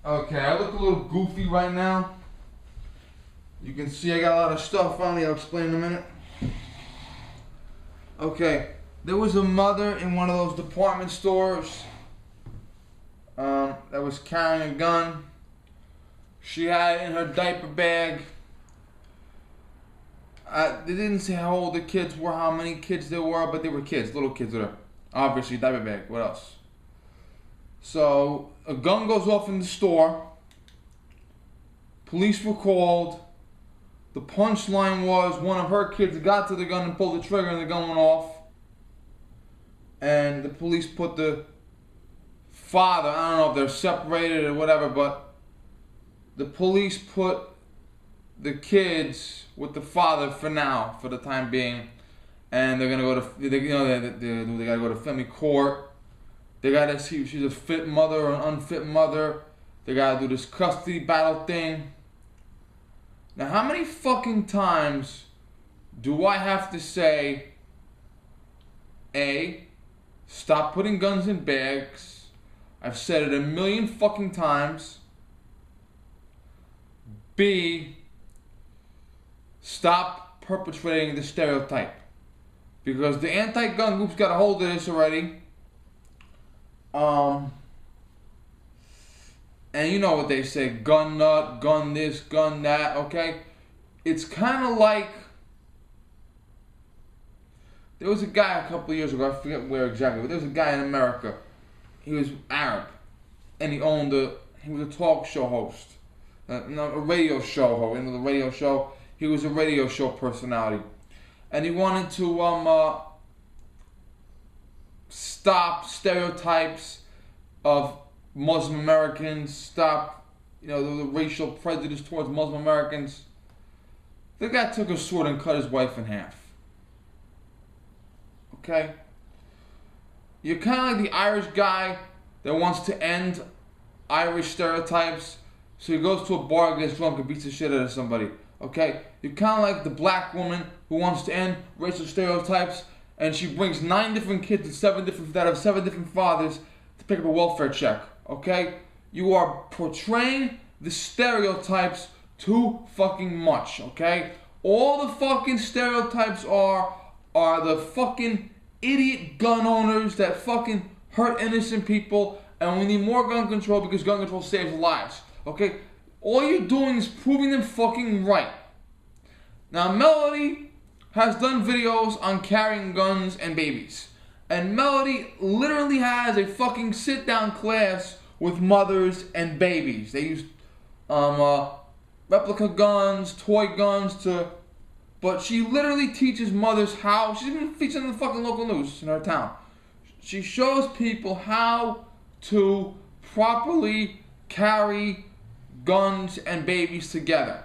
Okay, I look a little goofy right now. You can see I got a lot of stuff on me. I'll explain in a minute. Okay, there was a mother in one of those department stores that was carrying a gun. She had it in her diaper bag. They didn't say how old the kids were, how many kids there were, but they were kids, little kids with her. Obviously, diaper bag. What else? So, a gun goes off in the store. Police were called. The punchline was one of her kids got to the gun and pulled the trigger and the gun went off. And the police put the father, I don't know if they're separated or whatever, but the police put the kids with the father for now, for the time being. And they're gonna go to, they gotta go to family court. They gotta see if she's a fit mother or an unfit mother. They gotta do this custody battle thing. Now, how many fucking times do I have to say, A, stop putting guns in bags? I've said it a million fucking times. B, stop perpetrating the stereotype. Because the anti-gun group's got a hold of this already. And you know what they say, gun nut, gun this, gun that, okay? It's kind of like, there was a guy a couple of years ago, I forget where exactly, but there was a guy in America. He was Arab, and he was a talk show host. A radio show host, the radio show. He was a radio show personality. And he wanted to stop stereotypes of Muslim Americans, stop, the racial prejudice towards Muslim Americans. The guy took a sword and cut his wife in half. Okay? You're kind of like the Irish guy that wants to end Irish stereotypes, so he goes to a bar, gets drunk, and beats the shit out of somebody. Okay? You're kind of like the black woman who wants to end racial stereotypes, and she brings 9 different kids that have 7 different fathers to pick up a welfare check. Okay? You are portraying the stereotypes too fucking much. Okay? All the fucking stereotypes are the fucking idiot gun owners that fucking hurt innocent people, and we need more gun control because gun control saves lives. Okay? All you're doing is proving them fucking right. Now, Melody has done videos on carrying guns and babies. And Melody literally has a fucking sit-down class with mothers and babies. They use replica guns, toy guns but she literally teaches mothers how, she's even featured in the fucking local news in her town. She shows people how to properly carry guns and babies together.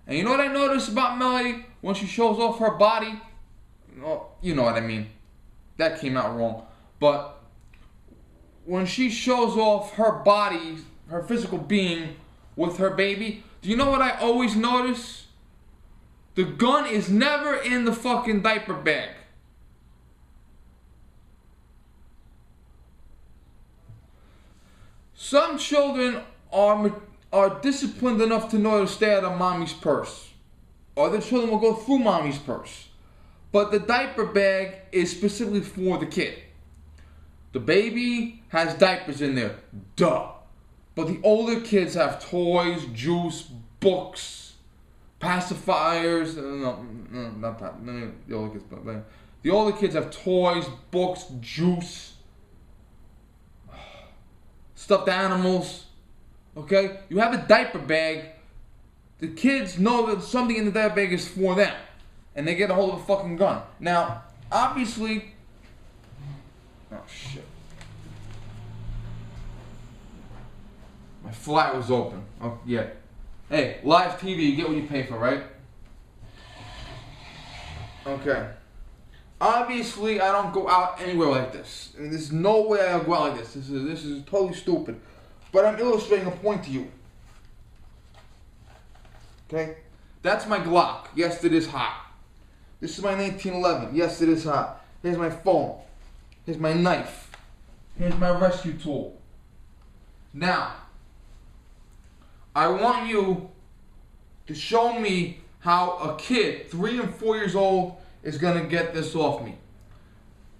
And you know what I noticed about Melody when she shows off her body? Well, you know what I mean. That came out wrong. But when she shows off her body, her physical being with her baby, do you know what I always notice? The gun is never in the fucking diaper bag. Some children are disciplined enough to know to stay out of mommy's purse. Other children will go through mommy's purse. But the diaper bag is specifically for the kid. The baby has diapers in there. Duh. But the older kids have toys, juice, books, pacifiers. No, not that. No, the older kids. But the older kids have toys, books, juice, stuffed animals. Okay? You have a diaper bag. The kids know that something in the diaper bag is for them. And they get a hold of a fucking gun. Now, obviously... Oh, shit. My flat was open. Oh, yeah. Hey, live TV, you get what you pay for, right? Okay. Obviously, I don't go out anywhere like this. I mean, there's no way I'll go out like this. This is totally stupid. But I'm illustrating a point to you. Okay? That's my Glock. Yes, it is hot. This is my 1911. Yes, it is hot. Here's my phone. Here's my knife. Here's my rescue tool. Now, I want you to show me how a kid, 3 and 4 years old, is going to get this off me.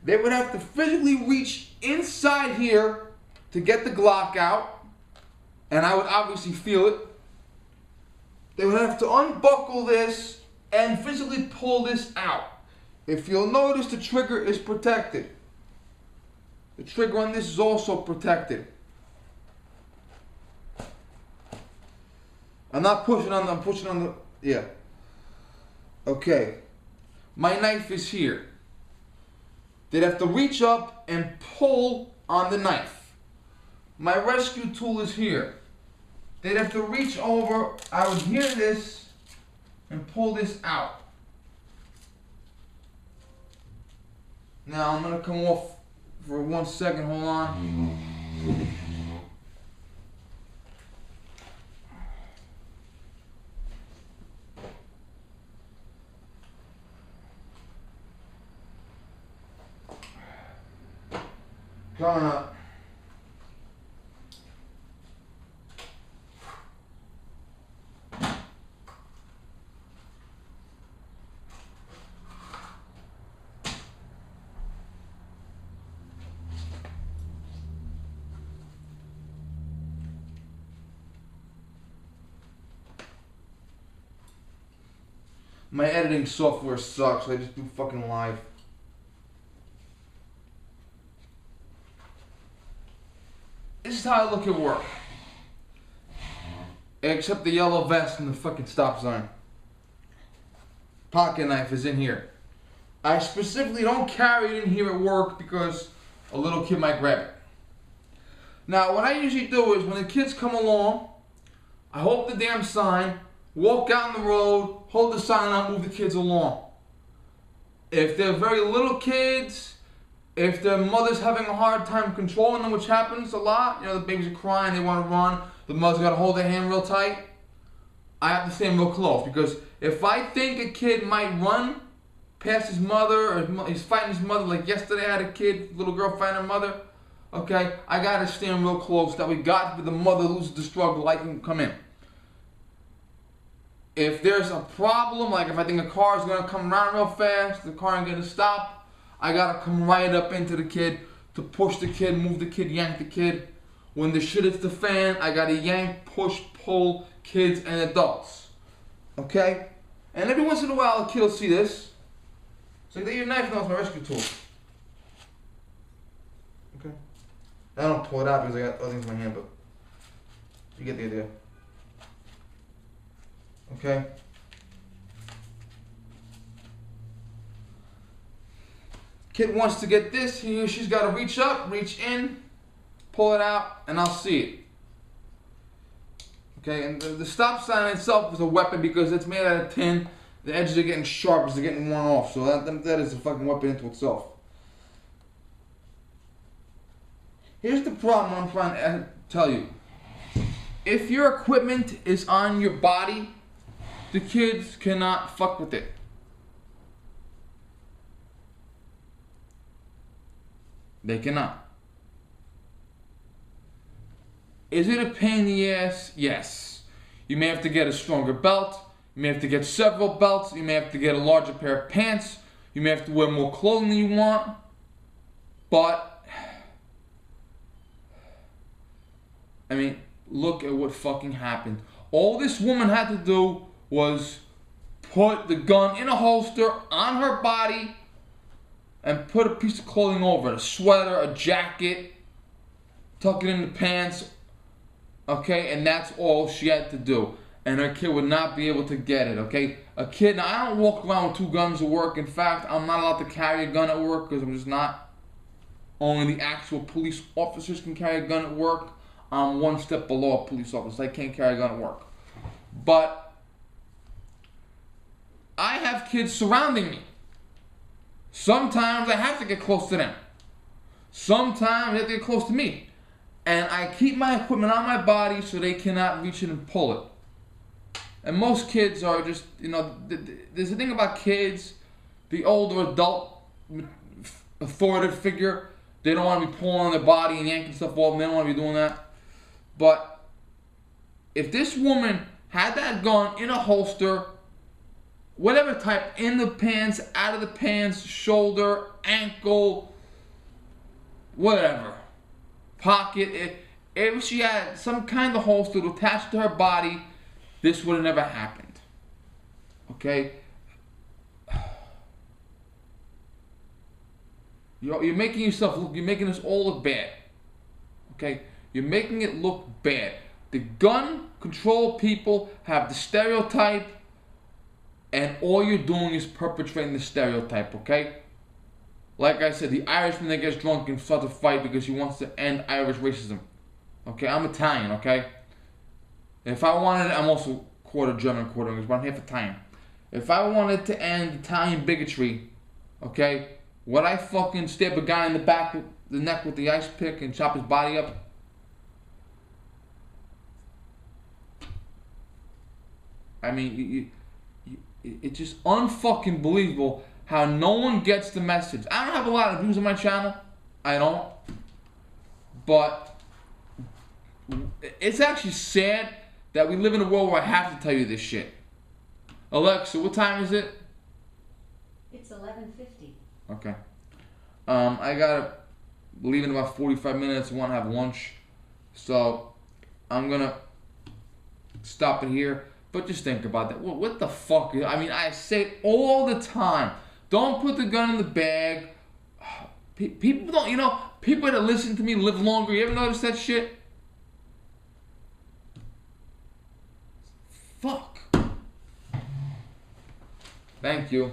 They would have to physically reach inside here to get the Glock out, and I would obviously feel it. They would have to unbuckle this and physically pull this out. If you'll notice, the trigger is protected. The trigger on this is also protected. I'm not pushing on the, I'm pushing on the, yeah. Okay. My knife is here. They'd have to reach up and pull on the knife. My rescue tool is here. They'd have to reach over, I would hear this, and pull this out. Now I'm gonna come off for 1 second, hold on. Coming up. My editing software sucks, I just do fucking live. This is how I look at work. Except the yellow vest and the fucking stop sign. Pocket knife is in here. I specifically don't carry it in here at work because a little kid might grab it. Now, what I usually do is when the kids come along, I hold the damn sign, walk out on the road, hold the sign out, move the kids along. If they're very little kids, if their mother's having a hard time controlling them, which happens a lot, you know, the babies are crying, they want to run, the mother's got to hold their hand real tight, I have to stay real close, because if I think a kid might run past his mother, or he's fighting his mother, like yesterday I had a kid, little girl fighting her mother, okay, I got to stand real close, that we got the mother loses the struggle, I can come in. If there's a problem, like if I think a car is going to come around real fast, the car ain't going to stop, I gotta come right up into the kid to push the kid, move the kid, yank the kid. When the shit hits the fan, I gotta yank, push, pull kids and adults. Okay? And every once in a while, a kid will see this. So they your knife, now it's my rescue tool. Okay? I don't pull it out because I got other things in my hand, but you get the idea. Okay? Kid wants to get this, he or she's got to reach up, reach in, pull it out, and I'll see it. Okay, and the stop sign itself is a weapon because it's made out of tin. The edges are getting sharp as they're getting worn off, so that is a fucking weapon into itself. Here's the problem I'm trying to tell you. If your equipment is on your body, the kids cannot fuck with it. They cannot. Is it a pain in the ass? Yes. You may have to get a stronger belt. You may have to get several belts. You may have to get a larger pair of pants. You may have to wear more clothing than you want. But, I mean, look at what fucking happened. All this woman had to do was put the gun in a holster on her body and put a piece of clothing over it, a sweater, a jacket, tuck it in the pants, okay, and that's all she had to do. And her kid would not be able to get it, okay? A kid, now I don't walk around with 2 guns at work. In fact, I'm not allowed to carry a gun at work because I'm just not. Only the actual police officers can carry a gun at work. I'm 1 step below a police officer. I can't carry a gun at work. But I have kids surrounding me. Sometimes I have to get close to them. Sometimes they have to get close to me. And I keep my equipment on my body so they cannot reach it and pull it. And most kids are just, you know, there's a thing about kids, the older adult authoritative figure, they don't want to be pulling on their body and yanking stuff off, and they don't want to be doing that. But if this woman had that gun in a holster, whatever type, in the pants, out of the pants, shoulder, ankle, whatever, pocket, if she had some kind of holster attached to her body, this would have never happened. Okay? You're making yourself look, you're making us all look bad. Okay? You're making it look bad. The gun control people have the stereotype, and all you're doing is perpetrating the stereotype, okay? Like I said, the Irishman that gets drunk and starts a fight because he wants to end Irish racism. Okay, I'm Italian, okay? If I wanted, I'm also quarter German, quarter English, but I'm half Italian. If I wanted to end Italian bigotry, okay, would I fucking stab a guy in the back of the neck with the ice pick and chop his body up? I mean, it's just unfucking believable how no one gets the message. I don't have a lot of views on my channel. I don't. But it's actually sad that we live in a world where I have to tell you this shit. Alexa, what time is it? It's 11:50. Okay. I gotta leave in about 45 minutes. I want to have lunch. So I'm gonna stop it here. But just think about that. What the fuck? I mean, I say it all the time. Don't put the gun in the bag. People don't, you know, people that listen to me live longer. You ever notice that shit? Fuck. Thank you.